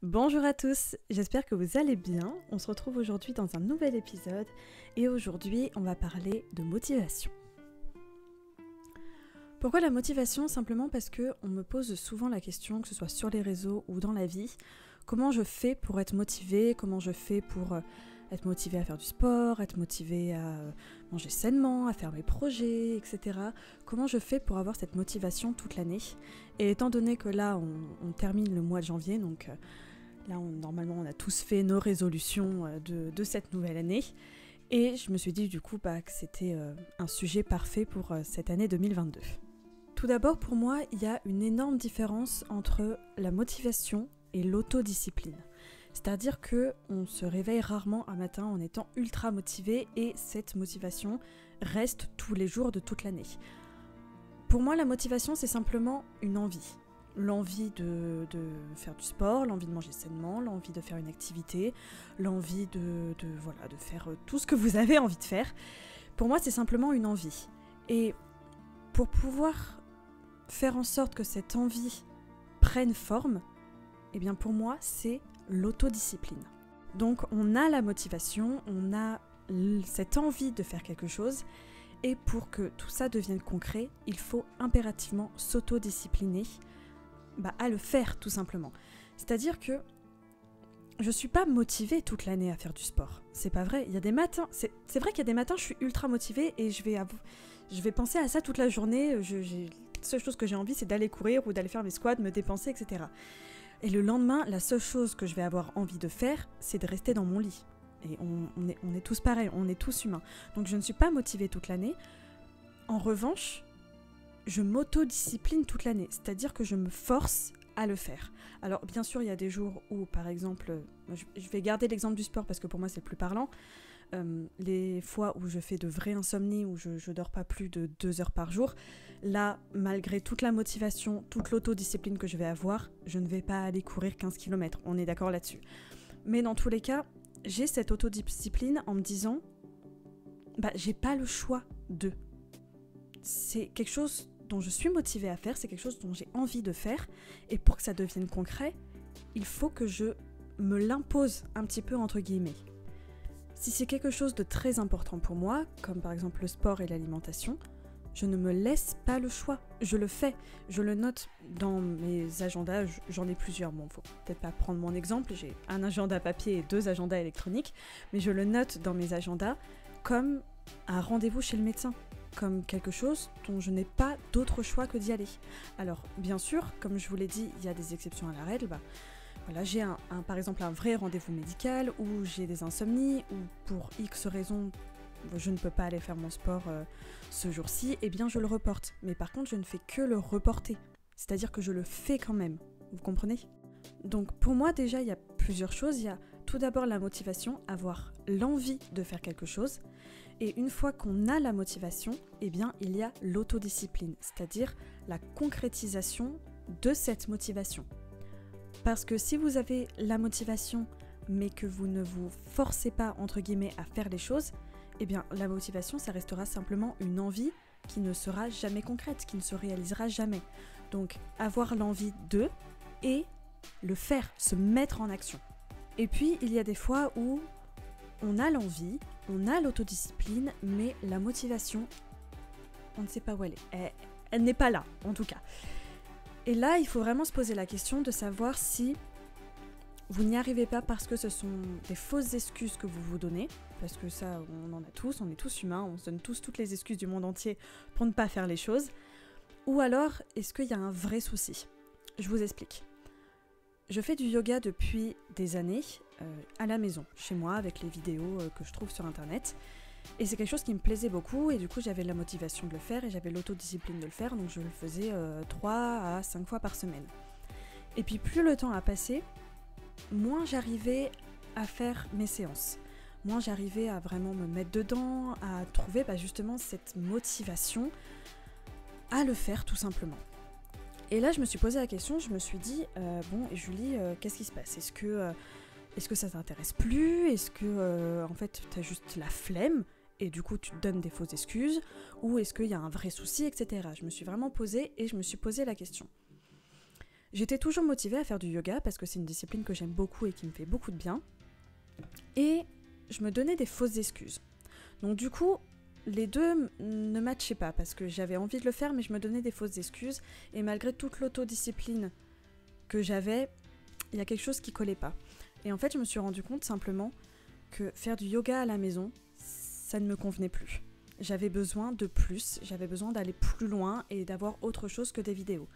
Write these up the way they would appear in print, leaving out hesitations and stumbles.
Bonjour à tous, j'espère que vous allez bien. On se retrouve aujourd'hui dans un nouvel épisode et aujourd'hui on va parler de motivation. Pourquoi la motivation? Simplement parce qu'on me pose souvent la question, que ce soit sur les réseaux ou dans la vie, comment je fais pour être motivée, comment je fais pour être motivée à faire du sport, être motivée à manger sainement, à faire mes projets, etc. Comment je fais pour avoir cette motivation toute l'année? Et étant donné que là on termine le mois de janvier, donc là normalement on a tous fait nos résolutions de cette nouvelle année. Et je me suis dit du coup que c'était un sujet parfait pour cette année 2022. Tout d'abord, pour moi, il y a une énorme différence entre la motivation et l'autodiscipline. C'est-à-dire qu'on se réveille rarement un matin en étant ultra motivé et cette motivation reste tous les jours de toute l'année. Pour moi, la motivation, c'est simplement une envie. L'envie de faire du sport, l'envie de manger sainement, l'envie de faire une activité, l'envie de faire tout ce que vous avez envie de faire. Pour moi, c'est simplement une envie. Et pour pouvoir faire en sorte que cette envie prenne forme, eh bien pour moi, c'est l'autodiscipline. Donc on a la motivation, on a cette envie de faire quelque chose, et pour que tout ça devienne concret, il faut impérativement s'autodiscipliner à le faire tout simplement. C'est-à-dire que je suis pas motivée toute l'année à faire du sport. C'est pas vrai. Il y a des matins, c'est vrai qu'il y a des matins, je suis ultra motivée et je vais penser à ça toute la journée. La seule chose que j'ai envie, c'est d'aller courir ou d'aller faire mes squats, me dépenser, etc. Et le lendemain, la seule chose que je vais avoir envie de faire, c'est de rester dans mon lit. Et on est tous pareils, on est tous humains. Donc je ne suis pas motivée toute l'année. En revanche, je m'autodiscipline toute l'année. C'est-à-dire que je me force à le faire. Alors bien sûr, il y a des jours où, par exemple, je vais garder l'exemple du sport parce que pour moi c'est le plus parlant. Les fois où je fais de vraies insomnies, où je dors pas plus de 2 heures par jour, là, malgré toute la motivation, toute l'autodiscipline que je vais avoir, je ne vais pas aller courir 15 km, on est d'accord là-dessus. Mais dans tous les cas, j'ai cette autodiscipline en me disant, j'ai pas le choix de. C'est quelque chose dont je suis motivée à faire, c'est quelque chose dont j'ai envie de faire, et pour que ça devienne concret, il faut que je me l'impose un petit peu entre guillemets. Si c'est quelque chose de très important pour moi, comme par exemple le sport et l'alimentation, je ne me laisse pas le choix, je le fais, je le note dans mes agendas, j'en ai plusieurs, bon faut peut-être pas prendre mon exemple, j'ai un agenda papier et 2 agendas électroniques, mais je le note dans mes agendas comme un rendez-vous chez le médecin, comme quelque chose dont je n'ai pas d'autre choix que d'y aller. Alors bien sûr, comme je vous l'ai dit, il y a des exceptions à la règle, voilà, j'ai par exemple un vrai rendez-vous médical, ou j'ai des insomnies, ou pour X raisons, je ne peux pas aller faire mon sport ce jour-ci, eh bien je le reporte. Mais par contre, je ne fais que le reporter. C'est-à-dire que je le fais quand même. Vous comprenez? Donc pour moi, déjà, il y a plusieurs choses. Il y a tout d'abord la motivation, avoir l'envie de faire quelque chose. Et une fois qu'on a la motivation, eh bien il y a l'autodiscipline, c'est-à-dire la concrétisation de cette motivation. Parce que si vous avez la motivation, mais que vous ne vous forcez pas, entre guillemets, à faire les choses, eh bien la motivation, ça restera simplement une envie qui ne sera jamais concrète, qui ne se réalisera jamais. Donc avoir l'envie de et le faire, se mettre en action. Et puis il y a des fois où on a l'envie, on a l'autodiscipline, mais la motivation, on ne sait pas où elle est. Elle n'est pas là, en tout cas. Et là, il faut vraiment se poser la question de savoir si vous n'y arrivez pas parce que ce sont des fausses excuses que vous vous donnez, parce que ça, on en a tous, on est tous humains, on se donne tous toutes les excuses du monde entier pour ne pas faire les choses, ou alors, est-ce qu'il y a un vrai souci? Je vous explique. Je fais du yoga depuis des années, à la maison, chez moi, avec les vidéos que je trouve sur internet. Et c'est quelque chose qui me plaisait beaucoup, et du coup j'avais la motivation de le faire, et j'avais l'autodiscipline de le faire, donc je le faisais 3 à 5 fois par semaine. Et puis plus le temps a passé, moins j'arrivais à faire mes séances. Moins j'arrivais à vraiment me mettre dedans, à trouver justement cette motivation à le faire tout simplement. Et là je me suis posé la question, je me suis dit, et Julie, qu'est-ce qui se passe? Est-ce que ça t'intéresse plus? Est-ce que en fait t'as juste la flemme et du coup tu te donnes des fausses excuses? Ou est-ce qu'il y a un vrai souci, etc. Je me suis vraiment posée et je me suis posé la question. J'étais toujours motivée à faire du yoga parce que c'est une discipline que j'aime beaucoup et qui me fait beaucoup de bien. Et je me donnais des fausses excuses. Donc du coup, les deux ne matchaient pas parce que j'avais envie de le faire, mais je me donnais des fausses excuses. Et malgré toute l'autodiscipline que j'avais, il y a quelque chose qui collait pas. Et en fait, je me suis rendu compte simplement que faire du yoga à la maison, ça ne me convenait plus. J'avais besoin de plus, j'avais besoin d'aller plus loin et d'avoir autre chose que des vidéos.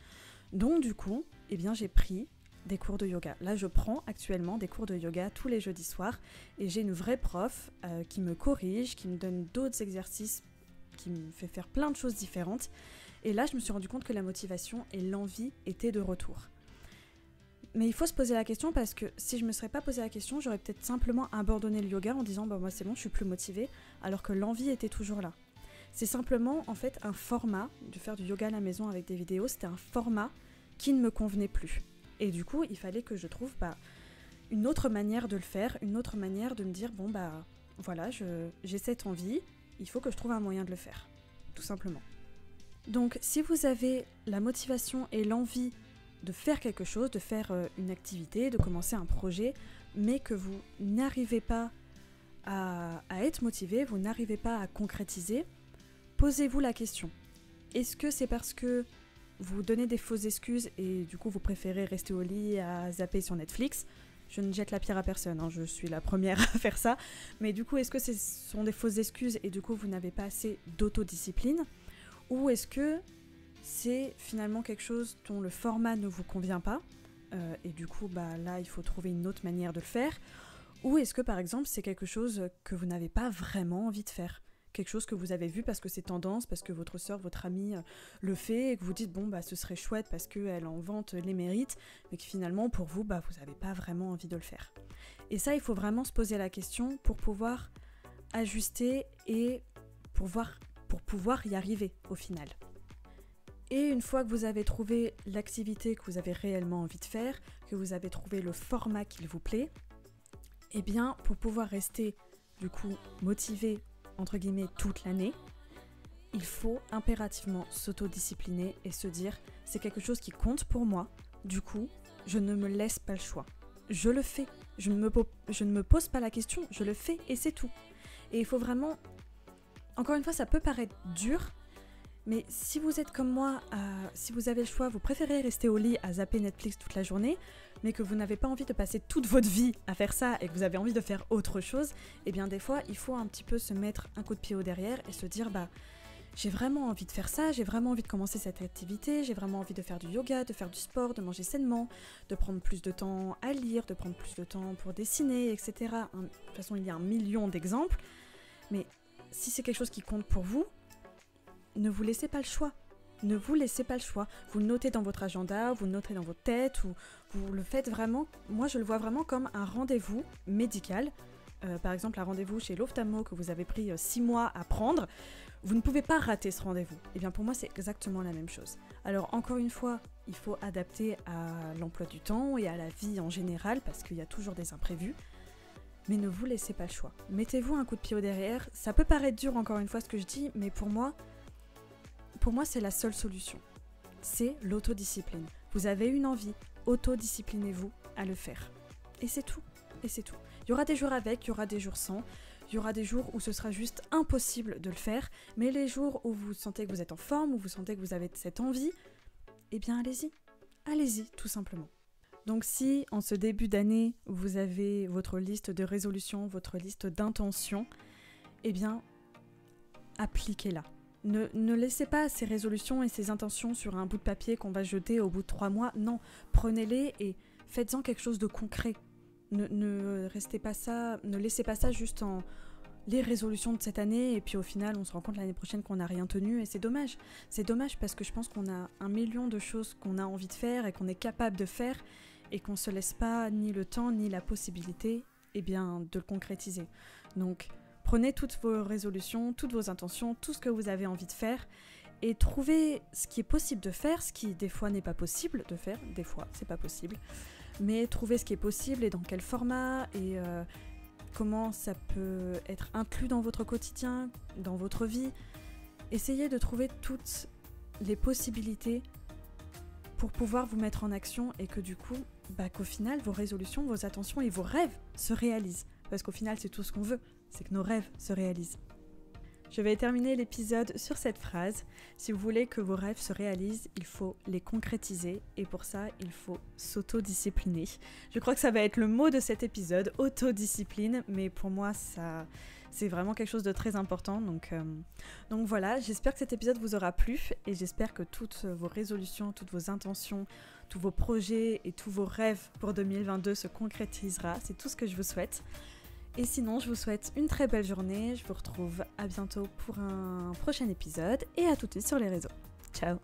Donc du coup, eh bien, j'ai pris des cours de yoga. Là, je prends actuellement des cours de yoga tous les jeudis soirs et j'ai une vraie prof qui me corrige, qui me donne d'autres exercices, qui me fait faire plein de choses différentes. Et là, je me suis rendu compte que la motivation et l'envie étaient de retour. Mais il faut se poser la question parce que si je ne me serais pas posé la question, j'aurais peut-être simplement abandonné le yoga en disant bah, moi c'est bon, je suis plus motivée, alors que l'envie était toujours là. C'est simplement en fait un format de faire du yoga à la maison avec des vidéos, c'était un format qui ne me convenait plus. Et du coup, il fallait que je trouve une autre manière de le faire, une autre manière de me dire bon bah voilà, j'ai cette envie, il faut que je trouve un moyen de le faire, tout simplement. Donc si vous avez la motivation et l'envie de faire quelque chose, de faire une activité, de commencer un projet, mais que vous n'arrivez pas à être motivé, vous n'arrivez pas à concrétiser, posez-vous la question. Est-ce que c'est parce que vous donnez des fausses excuses et du coup vous préférez rester au lit à zapper sur Netflix ? Je ne jette la pierre à personne, hein, je suis la première à faire ça, mais du coup est-ce que ce sont des fausses excuses et du coup vous n'avez pas assez d'autodiscipline ? Ou est-ce que c'est finalement quelque chose dont le format ne vous convient pas et du coup là il faut trouver une autre manière de le faire, ou est-ce que par exemple c'est quelque chose que vous n'avez pas vraiment envie de faire, quelque chose que vous avez vu parce que c'est tendance, parce que votre sœur, votre amie le fait et que vous dites bon ce serait chouette parce qu'elle en vante les mérites, mais que finalement pour vous vous n'avez pas vraiment envie de le faire. Et ça il faut vraiment se poser la question pour pouvoir ajuster et pour pouvoir y arriver au final. Et une fois que vous avez trouvé l'activité que vous avez réellement envie de faire, que vous avez trouvé le format qu'il vous plaît, eh bien, pour pouvoir rester, du coup, motivé, entre guillemets, toute l'année, il faut impérativement s'autodiscipliner et se dire, c'est quelque chose qui compte pour moi, du coup, je ne me laisse pas le choix. Je le fais, je ne me pose pas la question, je le fais et c'est tout. Et il faut vraiment, encore une fois, ça peut paraître dur, mais si vous êtes comme moi, si vous avez le choix, vous préférez rester au lit à zapper Netflix toute la journée, mais que vous n'avez pas envie de passer toute votre vie à faire ça et que vous avez envie de faire autre chose, eh bien des fois, il faut un petit peu se mettre un coup de pied au derrière et se dire j'ai vraiment envie de faire ça, j'ai vraiment envie de commencer cette activité, j'ai vraiment envie de faire du yoga, de faire du sport, de manger sainement, de prendre plus de temps à lire, de prendre plus de temps pour dessiner, etc. De toute façon, il y a 1 million d'exemples, mais si c'est quelque chose qui compte pour vous, ne vous laissez pas le choix. Ne vous laissez pas le choix. Vous le notez dans votre agenda, vous le notez dans votre tête, ou vous le faites vraiment. Moi, je le vois vraiment comme un rendez-vous médical. Par exemple, un rendez-vous chez l'ophtalmo que vous avez pris 6 mois à prendre. Vous ne pouvez pas rater ce rendez-vous. Et bien pour moi, c'est exactement la même chose. Alors encore une fois, il faut adapter à l'emploi du temps et à la vie en général, parce qu'il y a toujours des imprévus. Mais ne vous laissez pas le choix. Mettez-vous un coup de pied au derrière. Ça peut paraître dur, encore une fois, ce que je dis, mais pour moi, c'est la seule solution. C'est l'autodiscipline. Vous avez une envie, autodisciplinez-vous à le faire. Et c'est tout. Et c'est tout. Il y aura des jours avec, il y aura des jours sans. Il y aura des jours où ce sera juste impossible de le faire. Mais les jours où vous sentez que vous êtes en forme, où vous sentez que vous avez cette envie, eh bien allez-y. Allez-y, tout simplement. Donc si, en ce début d'année, vous avez votre liste de résolutions, votre liste d'intentions, eh bien, appliquez-la. Ne laissez pas ces résolutions et ces intentions sur un bout de papier qu'on va jeter au bout de 3 mois. Non, prenez-les et faites-en quelque chose de concret. Ne laissez pas ça juste en les résolutions de cette année et puis au final on se rend compte l'année prochaine qu'on n'a rien tenu et c'est dommage. C'est dommage parce que je pense qu'on a 1 million de choses qu'on a envie de faire et qu'on est capable de faire et qu'on ne se laisse pas ni le temps ni la possibilité de le concrétiser. Donc prenez toutes vos résolutions, toutes vos intentions, tout ce que vous avez envie de faire et trouvez ce qui est possible de faire, ce qui des fois n'est pas possible de faire, des fois c'est pas possible, mais trouvez ce qui est possible et dans quel format et comment ça peut être inclus dans votre quotidien, dans votre vie. Essayez de trouver toutes les possibilités pour pouvoir vous mettre en action et que du coup, qu'au final, vos résolutions, vos intentions et vos rêves se réalisent. Parce qu'au final, c'est tout ce qu'on veut, c'est que nos rêves se réalisent. Je vais terminer l'épisode sur cette phrase. Si vous voulez que vos rêves se réalisent, il faut les concrétiser et pour ça, il faut s'autodiscipliner. Je crois que ça va être le mot de cet épisode, autodiscipline, mais pour moi, c'est vraiment quelque chose de très important. Donc voilà, j'espère que cet épisode vous aura plu et j'espère que toutes vos résolutions, toutes vos intentions, tous vos projets et tous vos rêves pour 2022 se concrétisera. C'est tout ce que je vous souhaite. Et sinon, je vous souhaite une très belle journée. Je vous retrouve à bientôt pour un prochain épisode et à tout de suite sur les réseaux. Ciao!